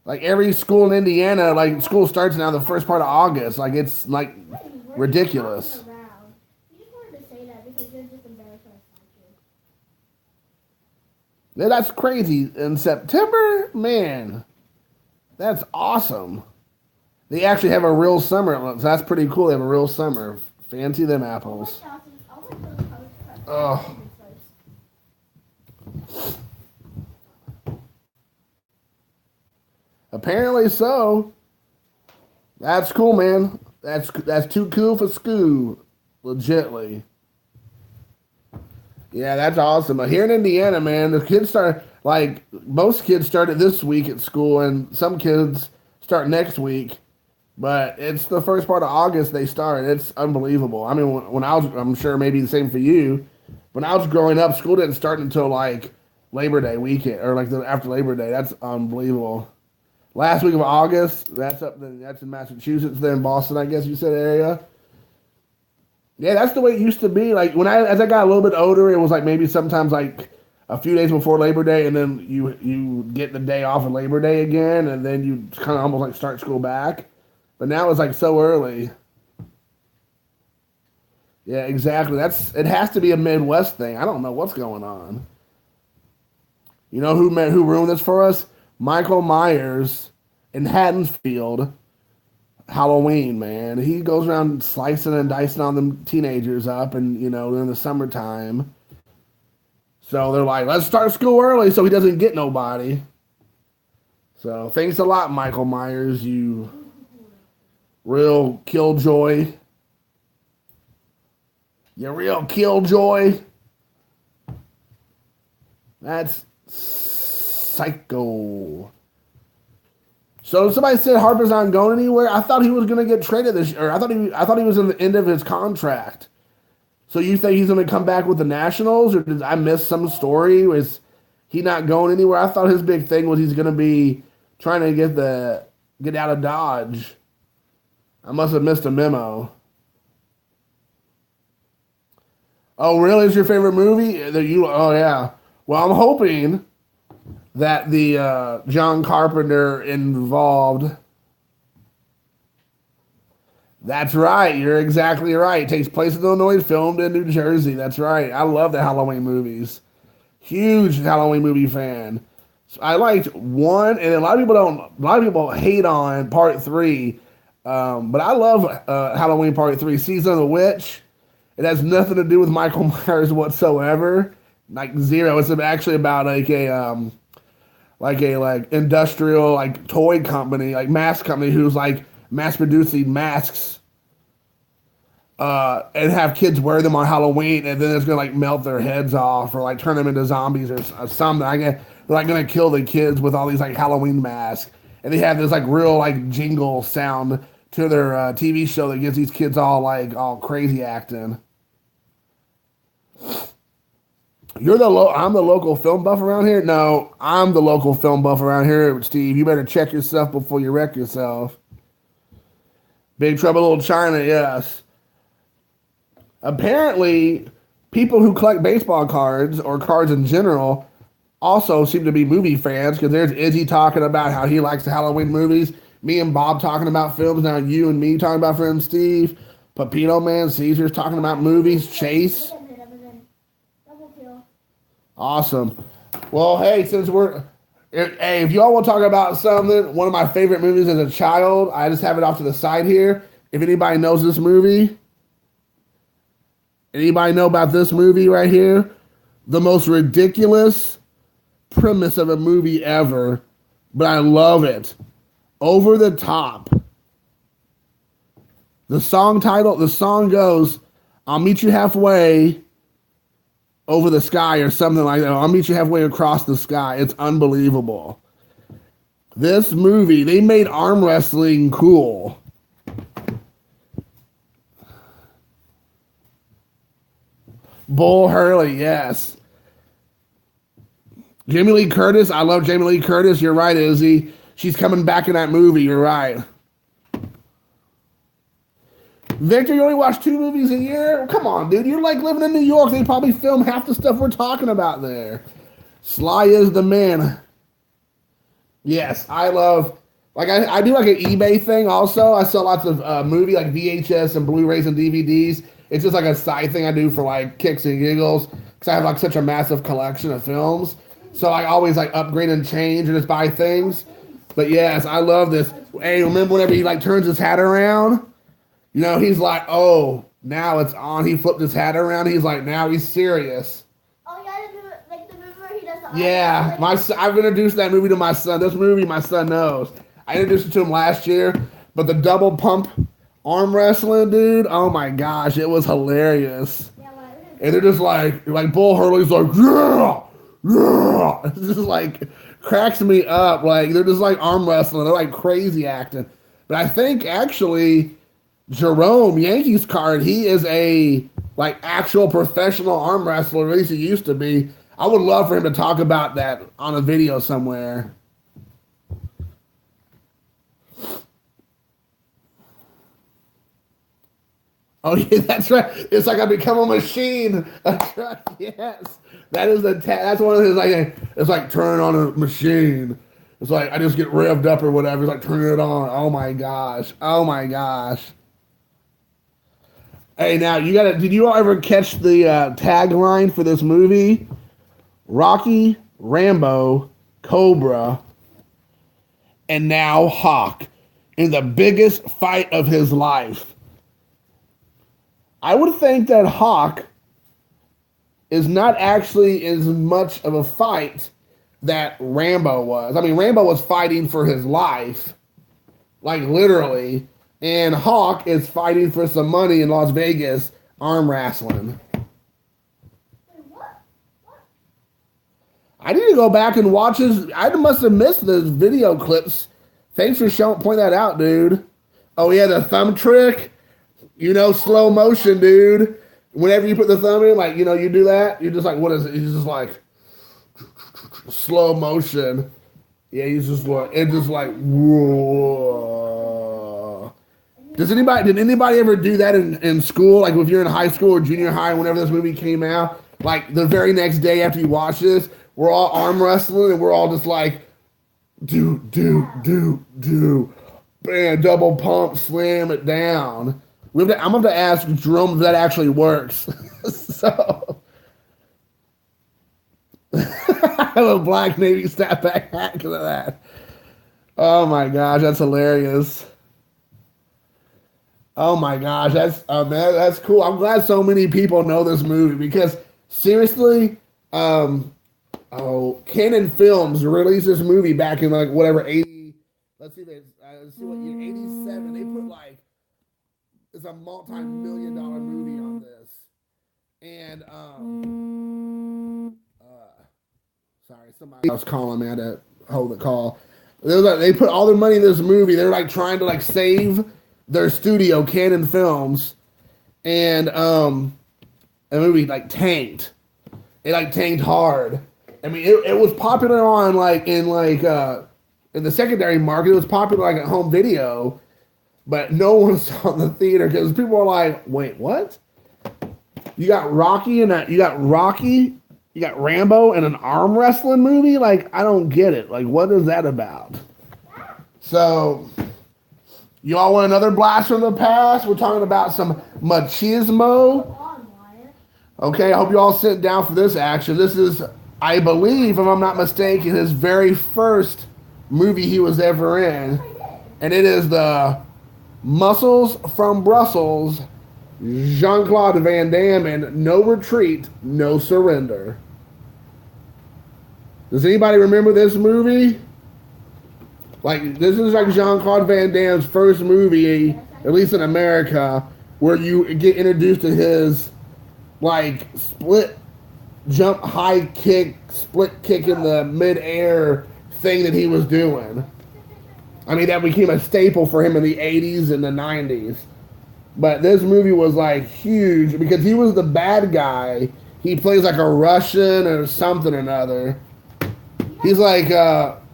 Like every school in Indiana, like school starts now the first part of August. Like it's like Wait, we're ridiculous. just around. You just wanted to say that because you're just embarrassed by you. Yeah, that's crazy. In September, man, that's awesome. They actually have a real summer. So that's pretty cool. They have a real summer. Fancy them apples. I'll let those colors cut. Oh, apparently so. That's cool, man. That's too cool for school. Legitly. Yeah, that's awesome. But here in Indiana, man, the kids start like most kids started this week at school, and some kids start next week. But it's the first part of August they start. It's unbelievable. I mean, when I was, I'm sure maybe the same for you. When I was growing up, school didn't start until like Labor Day weekend or like after Labor Day. That's unbelievable. Last week of August, that's in Massachusetts, there in Boston, I guess you said area. Yeah, that's the way it used to be. Like as I got a little bit older, it was like maybe sometimes like a few days before Labor Day, and then you get the day off of Labor Day again, and then you kind of almost like start school back. But now it's like so early. Yeah, exactly. It has to be a Midwest thing. I don't know what's going on. You know who ruined this for us? Michael Myers in Haddonfield. Halloween, man. He goes around slicing and dicing on them teenagers up, and in the summertime. So they're like, let's start school early so he doesn't get nobody. So thanks a lot, Michael Myers, you real killjoy. You real killjoy. That's psycho. So somebody said Harper's not going anywhere. I thought he was going to get traded this year. I thought he was in the end of his contract. So you think he's going to come back with the Nationals, or did I miss some story? Was he not going anywhere? I thought his big thing was he's going to be trying to get out of Dodge. I must have missed a memo. Oh, really? Is your favorite movie? Oh, yeah. Well, I'm hoping that the John Carpenter involved. That's right. You're exactly right. It takes place in Illinois, filmed in New Jersey. That's right. I love the Halloween movies. Huge Halloween movie fan. So I liked one, and a lot of people don't. A lot of people hate on Part 3, but I love Halloween Part 3, Season of the Witch. It has nothing to do with Michael Myers whatsoever, like zero. It's actually about like a industrial like toy company, like mask company who's like mass producing masks, and have kids wear them on Halloween, and then it's gonna like melt their heads off or like turn them into zombies or something. They're like gonna kill the kids with all these like Halloween masks, and they have this like real like jingle sound to their TV show that gets these kids all crazy acting. I'm the local film buff around here? No, I'm the local film buff around here, Steve. You better check yourself before you wreck yourself. Big Trouble in Little China, yes. Apparently, people who collect baseball cards or cards in general also seem to be movie fans because there's Izzy talking about how he likes the Halloween movies. Me and Bob talking about films. Now you and me talking about films. Steve, Pepito Man, Caesar's talking about movies. Chase. Awesome. Well, hey, since if y'all want to talk about something, one of my favorite movies as a child, I just have it off to the side here. If anybody knows this movie, anybody know about this movie right here? The most ridiculous premise of a movie ever, but I love it. Over the Top. The song goes, I'll meet you halfway over the sky or something like that. I'll meet you halfway across the sky. It's unbelievable. This movie, they made arm wrestling cool. Bull Hurley, yes. Jamie Lee Curtis, I love Jamie Lee Curtis. You're right, Izzy. She's coming back in that movie. You're right. Victor, you only watch 2 movies a year? Come on, dude. You're like living in New York. They probably film half the stuff we're talking about there. Sly is the man. Yes, I love... Like, I do like an eBay thing also. I sell lots of movie, like VHS and Blu-rays and DVDs. It's just like a side thing I do for, like, kicks and giggles. Because I have, like, such a massive collection of films. So I always, like, upgrade and change and just buy things. But, yes, I love this. Hey, remember whenever he, like, turns his hat around? You know, he's like, oh, now it's on. He flipped his hat around. He's like, now he's serious. Oh, yeah, like the movie where he does the yeah, I've introduced that movie to my son. This movie my son knows. I introduced it to him last year. But the double pump arm wrestling, dude, oh my gosh, it was hilarious. Yeah, and they're just like Bull Hurley's like, yeah, yeah. It's just like, cracks me up. Like, they're just like arm wrestling. They're like crazy acting. But I think actually... Jerome, Yankees card, he is a like actual professional arm wrestler, at least he used to be. I would love for him to talk about that on a video somewhere. Oh yeah, that's right. It's like I become a machine. That's right. Yes, that is that's one of his like. It's like turn on a machine. It's like I just get revved up or whatever. It's like turn it on. Oh my gosh. Oh my gosh. Hey, now did you all ever catch the tagline for this movie? Rocky, Rambo, Cobra, and now Hawk in the biggest fight of his life. I would think that Hawk is not actually as much of a fight that Rambo was. I mean, Rambo was fighting for his life, like literally. And Hawk is fighting for some money in Las Vegas, arm wrestling. I need to go back and watch his... I must have missed the video clips. Thanks for pointing that out, dude. Oh, yeah, the thumb trick. You know, slow motion, dude. Whenever you put the thumb in, like, you know, you do that. You're just like, what is it? He's just like... slow motion. Yeah, he's just like... It's just like... Whoa. Did anybody ever do that in school? Like if you're in high school or junior high, whenever this movie came out, like the very next day after you watch this, we're all arm wrestling and we're all just like, do, bam, double pump, slam it down. I'm going to ask Jerome if that actually works. So, I have a black Navy snapback hat because of that. Oh my gosh, that's hilarious. Oh my gosh, that's cool. I'm glad so many people know this movie because seriously, Canon Films released this movie back in like whatever 80. Let's see what year 87. They put like it's a multi-million-dollar movie on this, and sorry, somebody else calling me. I had to hold the call. They put all their money in this movie. They're like trying to like save their studio, Canon Films, and the movie like tanked. It like tanked hard. I mean, it was popular on in the secondary market. It was popular like at home video, but no one saw it in the theater because people were like, "Wait, what? You got Rocky You got Rambo and an arm wrestling movie? Like, I don't get it. Like, what is that about? So, you all want another blast from the past? We're talking about some machismo. Okay, I hope you all sit down for this action. This is, I believe, if I'm not mistaken, his very first movie he was ever in. And it is the Muscles from Brussels, Jean-Claude Van Damme in No Retreat, No Surrender. Does anybody remember this movie? Like, this is like Jean-Claude Van Damme's first movie, at least in America, where you get introduced to his, like, split jump high kick, split kick in the mid-air thing that he was doing. I mean, that became a staple for him in the 80s and the 90s. But this movie was, like, huge because he was the bad guy. He plays like a Russian or something or another. He's like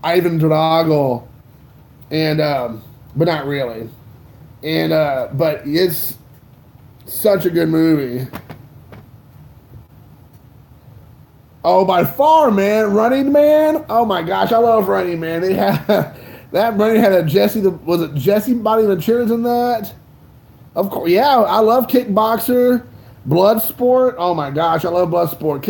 Ivan Drago. And, but not really. And, but it's such a good movie. Oh, by far, man. Running Man. Oh my gosh, I love Running Man. They had that Running had a Jesse. Was it Jesse Body Venturas in that? Of course, yeah. I love Kickboxer, Bloodsport. Oh my gosh, I love Bloodsport.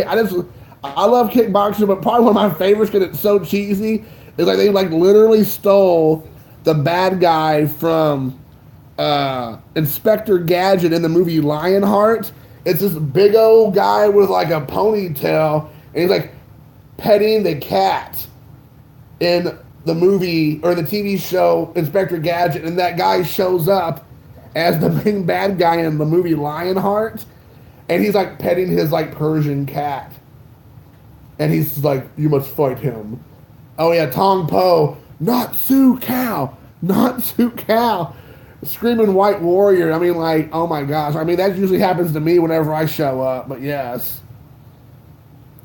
I love Kickboxer, but probably one of my favorites because it's so cheesy. Is like they like literally stole the bad guy from Inspector Gadget in the movie Lionheart. It's this big old guy with like a ponytail, and he's like petting the cat in the movie or the TV show Inspector Gadget, and that guy shows up as the main bad guy in the movie Lionheart, and he's like petting his like Persian cat, and he's like, "You must fight him." Oh yeah, Tong Po, not Sue Cow, not Sue Cow. Screaming White Warrior. I mean, like, oh my gosh. I mean, that usually happens to me whenever I show up, but yes.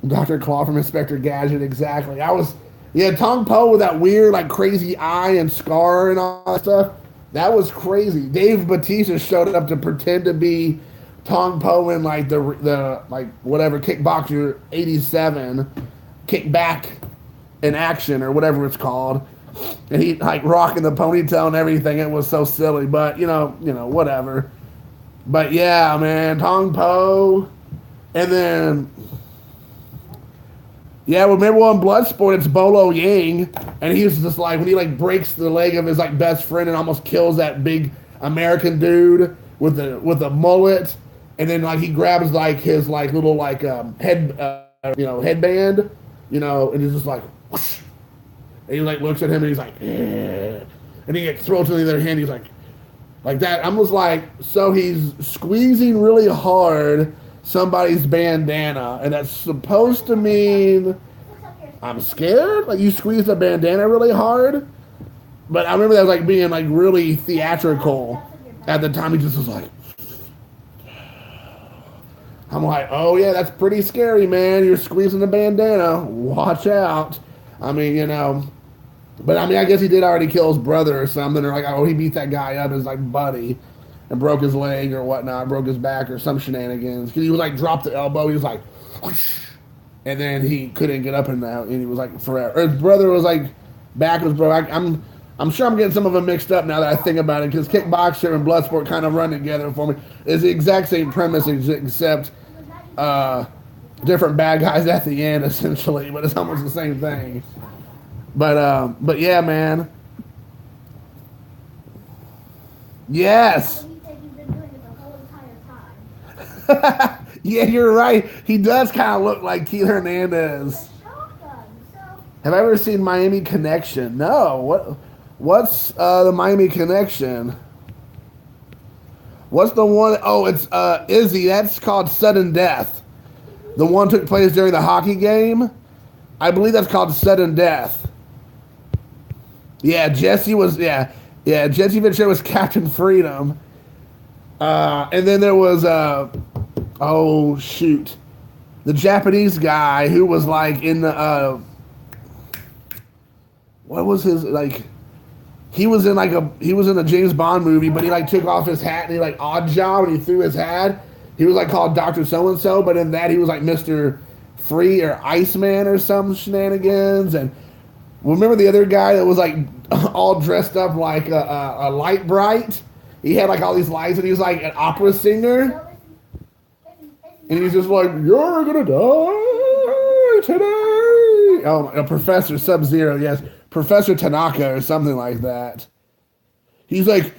Dr. Claw from Inspector Gadget, exactly. Tong Po with that weird, like, crazy eye and scar and all that stuff. That was crazy. Dave Bautista showed up to pretend to be Tong Po in, like, the like, whatever, Kickboxer 87, Kickback in Action, or whatever it's called. And he like rocking the ponytail and everything. It was so silly, but you know, whatever. But yeah, man, Tong Po, and then yeah, remember on Bloodsport, it's Bolo Yang, and he's just like when he like breaks the leg of his like best friend and almost kills that big American dude with the mullet, and then like he grabs like his like little like headband, and he's just like. Whoosh. And he like looks at him and he's like, eh. And he like, throws it in the other hand. He's like that. I'm just like, so he's squeezing really hard somebody's bandana, and that's supposed to mean I'm scared. Like you squeeze the bandana really hard. But I remember that like being like really theatrical at the time. He just was like, I'm like, oh yeah, that's pretty scary, man. You're squeezing the bandana. Watch out. I mean, but I mean, I guess he did already kill his brother or something, or like, oh, he beat that guy up as like buddy and broke his leg or whatnot, broke his back or some shenanigans. Because he was like, dropped the elbow, he was like, whoosh, and then he couldn't get up and out, and he was like, forever. Or his brother was like, back was broke. I'm sure I'm getting some of them mixed up now that I think about it, because Kickboxer and Bloodsport kind of run together for me. It's the exact same premise, except different bad guys at the end, essentially, but it's almost the same thing. But yeah, man. Yes. Yeah, you're right. He does kind of look like Keith Hernandez. Have I ever seen Miami Connection? No. What's the Miami Connection? What's the one? Oh, it's Izzy. That's called Sudden Death. The one took place during the hockey game. I believe that's called Sudden Death. Yeah, Jesse Ventura was Captain Freedom. And then there was oh shoot, the Japanese guy who was like in the what was his like? He was in a James Bond movie, but he like took off his hat and he like odd job and he threw his hat. He was like called Dr. So and So, but in that he was like Mr. Free or Iceman or some shenanigans. And remember the other guy that was like all dressed up like a light bright? He had like all these lights and he was like an opera singer. And he's just like, you're gonna die today. Oh, Professor Sub-Zero, yes. Professor Tanaka or something like that. He's like,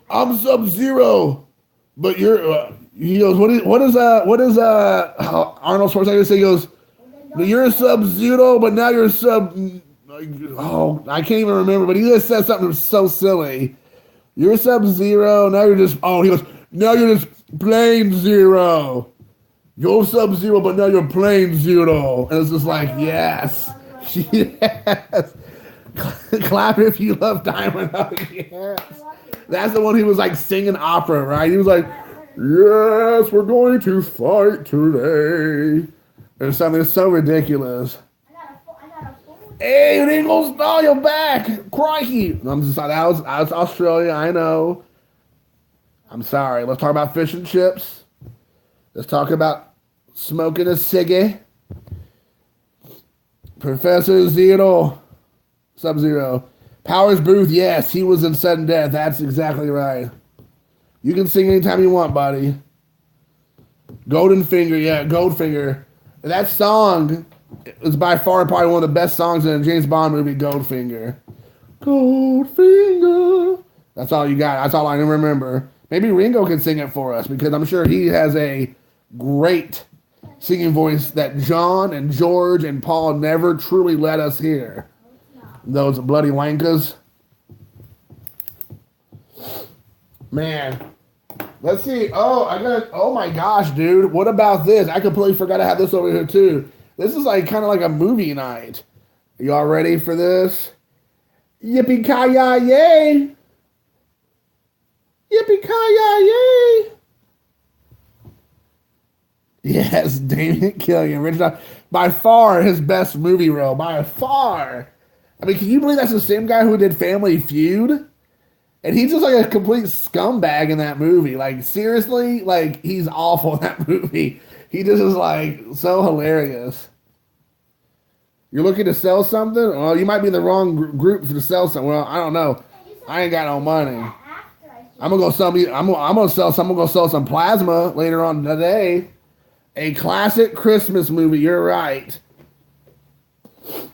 I'm Sub-Zero, but you're, he goes, what is Arnold Schwarzenegger say? He goes, you're Sub-Zero, but now you're I can't even remember, but he just said something so silly. You're Sub-Zero, now you're just, he goes, now you're just plain Zero. You're Sub-Zero, but now you're plain Zero. And it's just like, yes. Yes. Clap if you love Diamond. Yes. That's the one he was like singing opera, right? He was like, yes, we're going to fight today. Or something. It's so ridiculous. Hey, Ringles, no, you're back. Crikey. I'm just like, that was Australia, I know. I'm sorry. Let's talk about fish and chips. Let's talk about smoking a ciggy. Professor Zero. Sub-Zero. Powers Booth, yes, he was in Sudden Death. That's exactly right. You can sing anytime you want, buddy. Goldenfinger, yeah, Goldfinger. That song is by far probably one of the best songs in a James Bond movie, Goldfinger. Goldfinger. That's all you got. That's all I remember. Maybe Ringo can sing it for us because I'm sure he has a great singing voice that John and George and Paul never truly let us hear. Those bloody wankas. Man. Let's see. Oh my gosh, dude. What about this? I completely forgot I had this over here too. This is like kind of like a movie night. Y'all ready for this? Yippee-ki-yay! Yippee-ki-yay! Yes, Damien Killian. Original. By far his best movie role. By far. I mean, can you believe that's the same guy who did Family Feud? And he's just like a complete scumbag in that movie. Like, seriously, like, he's awful in that movie. He just is like so hilarious. You're looking to sell something? Well, you might be in the wrong group to sell something. Well, I don't know. I ain't got no money. I'm gonna go sell me. I'm gonna sell some. I'm gonna go sell some plasma later on today. A classic Christmas movie. You're right.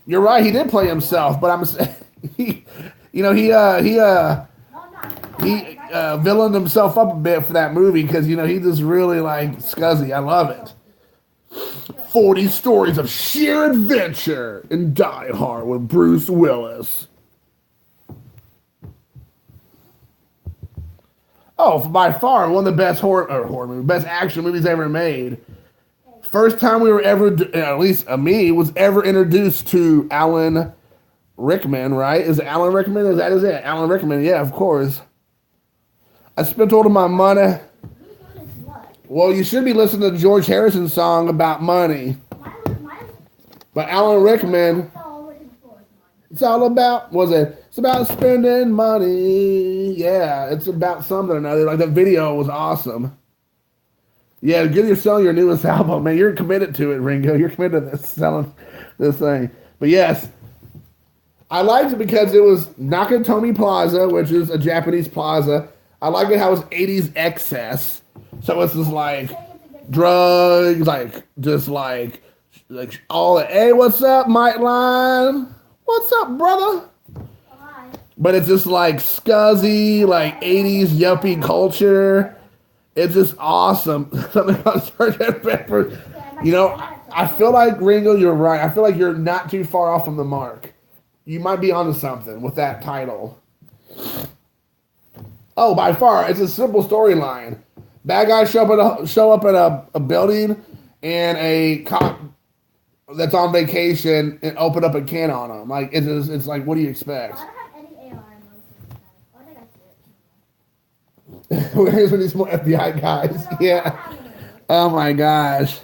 You're right. He did play himself, but I'm saying he villained himself up a bit for that movie because he just really like scuzzy. I love it. 40 stories of sheer adventure in Die Hard with Bruce Willis. Oh, by far one of the best horror movies, best action movies ever made. First time we were ever, at least me, was ever introduced to Alan Rickman, right? Is it Alan Rickman? Is it? Alan Rickman, yeah, of course. I spent all of my money. Well, you should be listening to the George Harrison song about money. But Alan Rickman, it's all about, it's about spending money. Yeah, it's about something or another. Like the video was awesome. Yeah, you're selling your newest album, man. You're committed to it, Ringo. You're committed to selling this thing. But yes, I liked it because it was Nakatomi Plaza, which is a Japanese plaza. I like it how it's 80s excess. So it's just like drugs, like just like all the, hey, what's up, Mike Line? What's up, brother? Hi. But it's just like scuzzy, like 80s yuppie culture. It's just awesome. Something about Sgt. Pepper. I feel like, Ringo, you're right. I feel like you're not too far off from the mark. You might be onto something with that title. Oh, by far, it's a simple storyline. Bad guys show up at a building, and a cop that's on vacation and open up a can on them. Like it's like, what do you expect? Where's these more FBI guys? Yeah. Oh my gosh.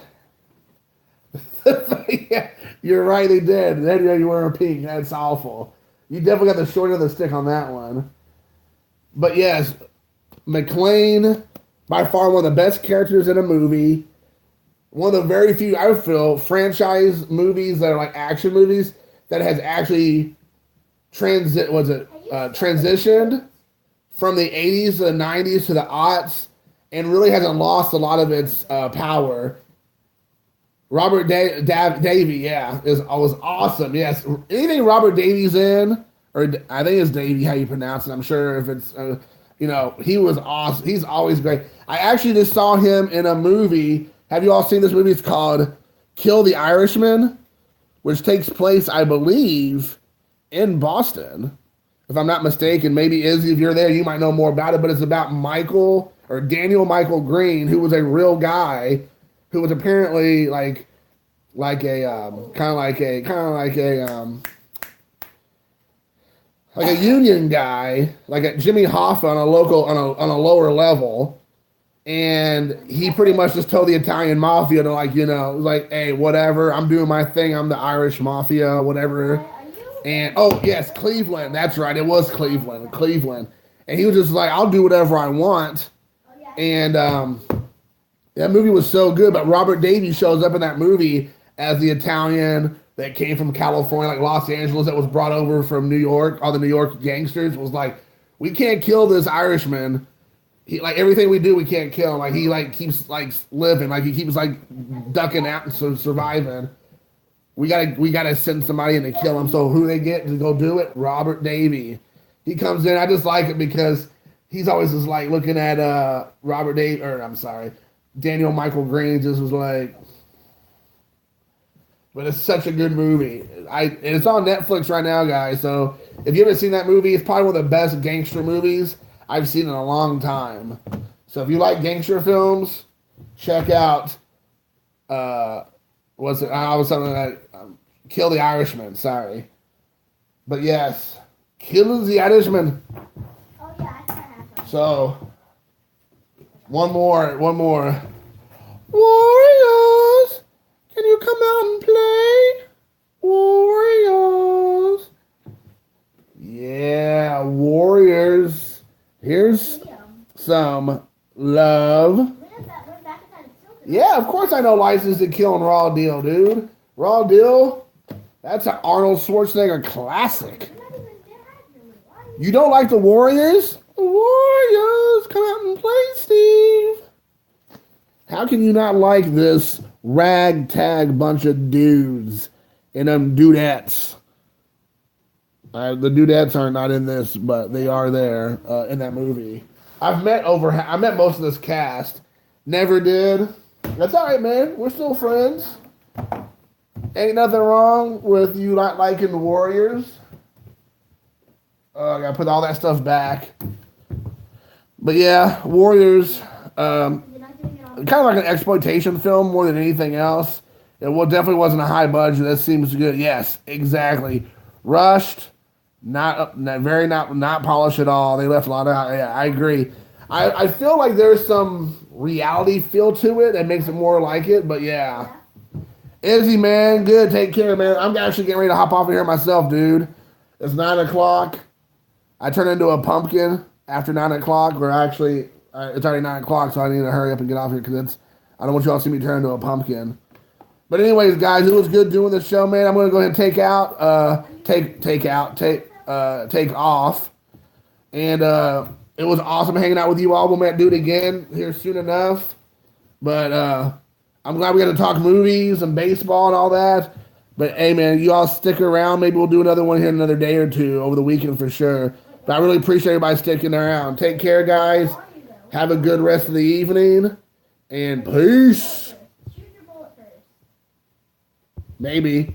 Yeah, you're right. They did. You were pink. That's awful. You definitely got the short end of the stick on that one. But yes, McClane, by far one of the best characters in a movie. one of the very few I feel franchise movies that are like action movies that has actually transitioned from the 80s to the 90s to the aughts and really hasn't lost a lot of its power. Robert Davey, yeah, was awesome. Yes, anything Robert Davies in, or I think it's Davey how you pronounce it. I'm sure if it's, he was awesome. He's always great. I actually just saw him in a movie. Have you all seen this movie? It's called Kill the Irishman, which takes place, I believe, in Boston, if I'm not mistaken. Maybe Izzy, if you're there, you might know more about it. But it's about Daniel Michael Green, who was a real guy, who was apparently like a union guy, like a Jimmy Hoffa on a lower level, and he pretty much just told the Italian mafia to hey, whatever, I'm doing my thing, I'm the Irish mafia, whatever. And oh yes, Cleveland, that's right, it was Cleveland, and he was just like, I'll do whatever I want, and that movie was so good. But Robert Davies shows up in that movie as the Italian that came from California, like Los Angeles, that was brought over from New York. All the New York gangsters was like, we can't kill this Irishman. He, like, everything we do, we can't kill him. Like, he keeps living. Like, he keeps ducking out and surviving. We gotta send somebody in to kill him. So who they get to go do it? Robert Davies. He comes in. I just like it because he's always just looking at Daniel Michael Green, just was like. But it's such a good movie. And it's on Netflix right now, guys. So if you haven't seen that movie, it's probably one of the best gangster movies I've seen in a long time. So if you like gangster films, check out Kill the Irishman. Sorry, but yes, Kill the Irishman. Oh yeah, I have that. So one more. Warriors. Can you come out and play? Warriors. Yeah, Warriors. Here's some love. Yeah, of course I know License to Kill and Raw Deal, dude. Raw Deal, that's an Arnold Schwarzenegger classic. You don't like the Warriors? The Warriors, come out and play, Steve. How can you not like this ragtag bunch of dudes and them dudettes? The dudettes are not in this, but they are there in that movie. I met most of this cast. Never did. That's all right, man. We're still friends. Ain't nothing wrong with you not liking the Warriors. I gotta put all that stuff back. But yeah, Warriors. Kind of like an exploitation film more than anything else. It definitely wasn't a high budget. That seems good. Yes, exactly. Rushed, not polished at all. They left a lot out. Yeah, I agree. I feel like there's some reality feel to it that makes it more like it. But yeah, Izzy, man, good. Take care, man. I'm actually getting ready to hop off of here myself, dude. It's 9 o'clock. I turn into a pumpkin after 9 o'clock. It's already 9 o'clock, so I need to hurry up and get off here because I don't want you all to see me turn into a pumpkin. But anyways, guys, it was good doing this show, man. I'm gonna go ahead and take off, and it was awesome hanging out with you all. We'll do it again here soon enough. But I'm glad we got to talk movies and baseball and all that. But hey, man, you all stick around. Maybe we'll do another one here in another day or two over the weekend for sure. But I really appreciate everybody sticking around. Take care, guys. Have a good rest of the evening, and peace. Shoot your bullet first. Maybe.